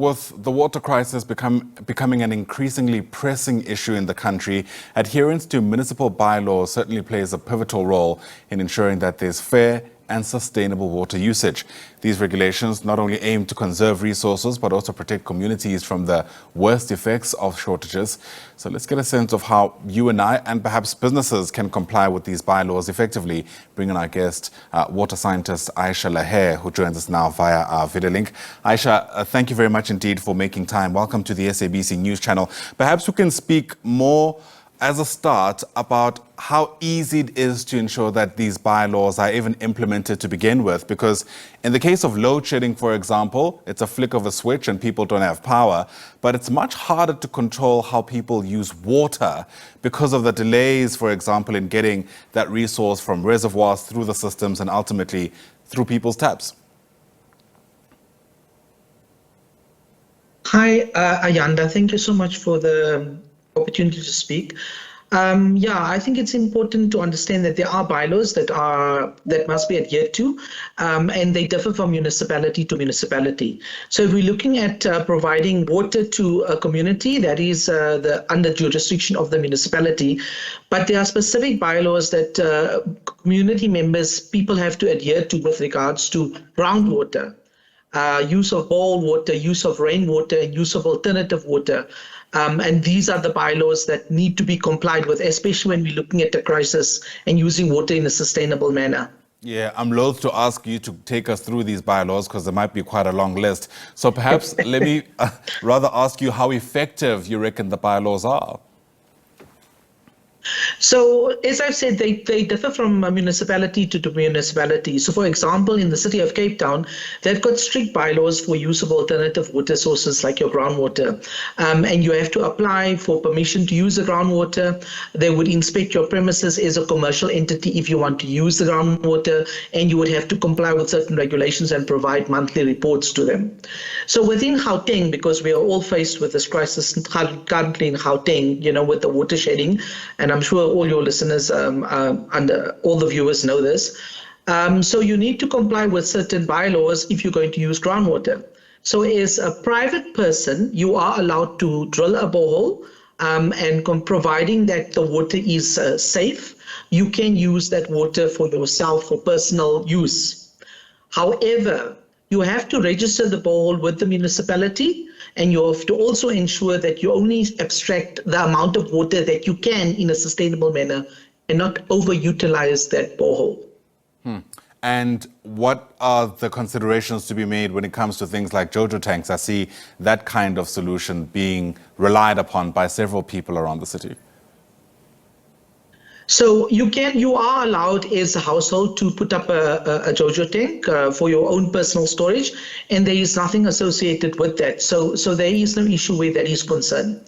with the water crisis becoming an increasingly pressing issue in the country, adherence to municipal bylaws certainly plays a pivotal role in ensuring that there's fair and sustainable water usage. These regulations not only aim to conserve resources, but also protect communities from the worst effects of shortages. So let's get a sense of how you and I, and perhaps businesses, can comply with these bylaws effectively. Bring in our guest, water scientist Ayesha Laher, who joins us now via our video link. Ayesha, thank you very much indeed for making time. Welcome to the SABC News Channel. Perhaps we can speak more as a start about how easy it is to ensure that these bylaws are even implemented to begin with. Because in the case of load shedding, for example, it's a flick of a switch and people don't have power. But it's much harder to control how people use water because of the delays, for example, in getting that resource from reservoirs through the systems and ultimately through people's taps. Hi, Ayanda. Thank you so much for the opportunity to speak. I think it's important to understand that there are bylaws that must be adhered to, and they differ from municipality to municipality. So if we're looking at providing water to a community, that is under jurisdiction of the municipality, but there are specific bylaws that community members, people have to adhere to with regards to groundwater, use of boil water, use of rainwater, and use of alternative water. And these are the bylaws that need to be complied with, especially when we're looking at the crisis and using water in a sustainable manner. Yeah, I'm loath to ask you to take us through these bylaws because there might be quite a long list. So perhaps let me rather ask you how effective you reckon the bylaws are. So, as I've said, they differ from municipality to municipality. So, for example, in the city of Cape Town, they've got strict bylaws for use of alternative water sources like your groundwater. And you have to apply for permission to use the groundwater. They would inspect your premises as a commercial entity if you want to use the groundwater, and you would have to comply with certain regulations and provide monthly reports to them. So within Gauteng, because we are all faced with this crisis currently in Gauteng, with the water shedding, and I'm sure all your listeners and all the viewers know this. So you need to comply with certain bylaws if you're going to use groundwater. So as a private person, you are allowed to drill a borehole, and providing that the water is safe, you can use that water for yourself for personal use. However, you have to register the borehole with the municipality, and you have to also ensure that you only abstract the amount of water that you can in a sustainable manner and not overutilize that borehole. And what are the considerations to be made when it comes to things like Joto tanks? I see that kind of solution being relied upon by several people around the city. So you are allowed as a household to put up a Joto tank for your own personal storage, and there is nothing associated with that. So there is no issue where that is concerned.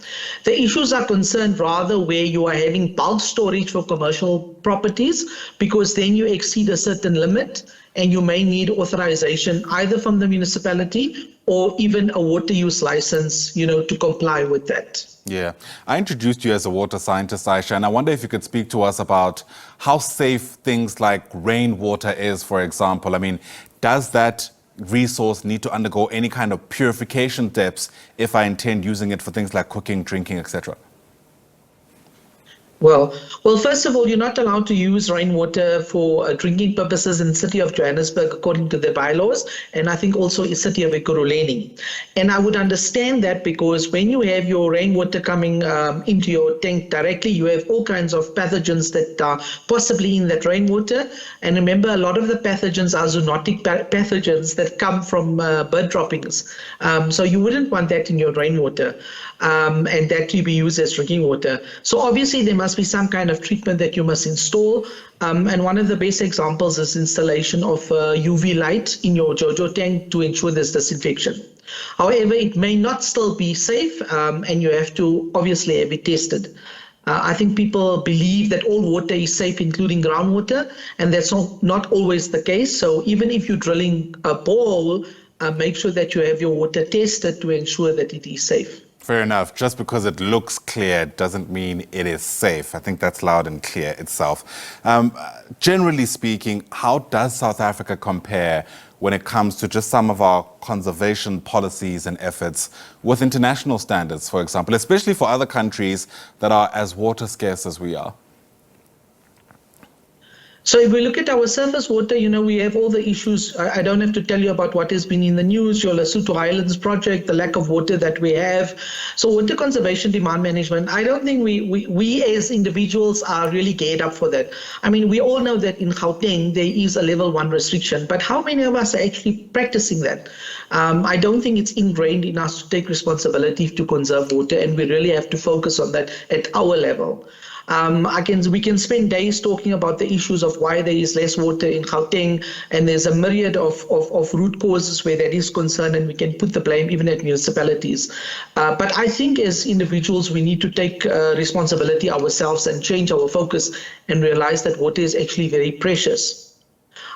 The issues are concerned rather where you are having bulk storage for commercial properties, because then you exceed a certain limit and you may need authorization either from the municipality or even a water use license, to comply with that. Yeah. I introduced you as a water scientist, Ayesha, and I wonder if you could speak to us about how safe things like rainwater is, for example. I mean, does that resource need to undergo any kind of purification steps if I intend using it for things like cooking, drinking, etc.? Well, first of all, you're not allowed to use rainwater for drinking purposes in the city of Johannesburg, according to the bylaws, and I think also in the city of Ekurhuleni. And I would understand that because when you have your rainwater coming into your tank directly, you have all kinds of pathogens that are possibly in that rainwater. And remember, a lot of the pathogens are zoonotic pathogens that come from bird droppings. So you wouldn't want that in your rainwater. And that to be used as drinking water. So obviously there must be some kind of treatment that you must install. And one of the best examples is installation of UV light in your Joto tank to ensure there's disinfection. However, it may not still be safe, and you have to obviously have it tested. I think people believe that all water is safe, including groundwater, and that's not always the case. So even if you're drilling a borehole, make sure that you have your water tested to ensure that it is safe. Fair enough. Just because it looks clear doesn't mean it is safe. I think that's loud and clear itself. Generally speaking, how does South Africa compare when it comes to just some of our conservation policies and efforts with international standards, for example, especially for other countries that are as water scarce as we are? So if we look at our surface water, we have all the issues. I don't have to tell you about what has been in the news, your Lesotho Highlands project, the lack of water that we have. So water conservation, demand management, I don't think we as individuals are really geared up for that. I mean, we all know that in Gauteng, there is a level 1 restriction, but how many of us are actually practicing that? I don't think it's ingrained in us to take responsibility to conserve water, and we really have to focus on that at our level. We can spend days talking about the issues of why there is less water in Gauteng, and there's a myriad of root causes where that is concerned, and we can put the blame even at municipalities. But I think as individuals, we need to take responsibility ourselves and change our focus and realize that water is actually very precious.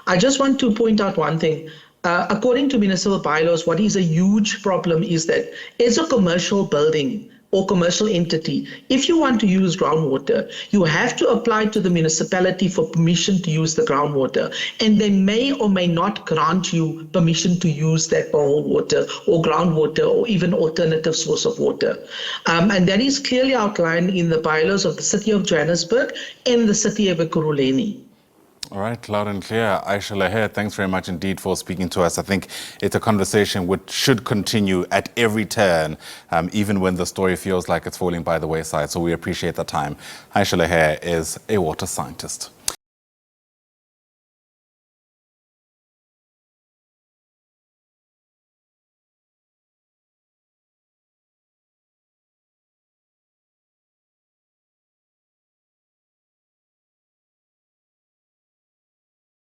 I just want to point out one thing. According to municipal bylaws, what is a huge problem is that as a commercial building or commercial entity, if you want to use groundwater, you have to apply to the municipality for permission to use the groundwater, and they may or may not grant you permission to use that borehole water or groundwater or even alternative source of water. And that is clearly outlined in the bylaws of the City of Johannesburg and the City of Ekurhuleni. All right, loud and clear. Ayesha Laher, thanks very much indeed for speaking to us. I think it's a conversation which should continue at every turn, even when the story feels like it's falling by the wayside. So we appreciate the time. Ayesha Laher is a water scientist.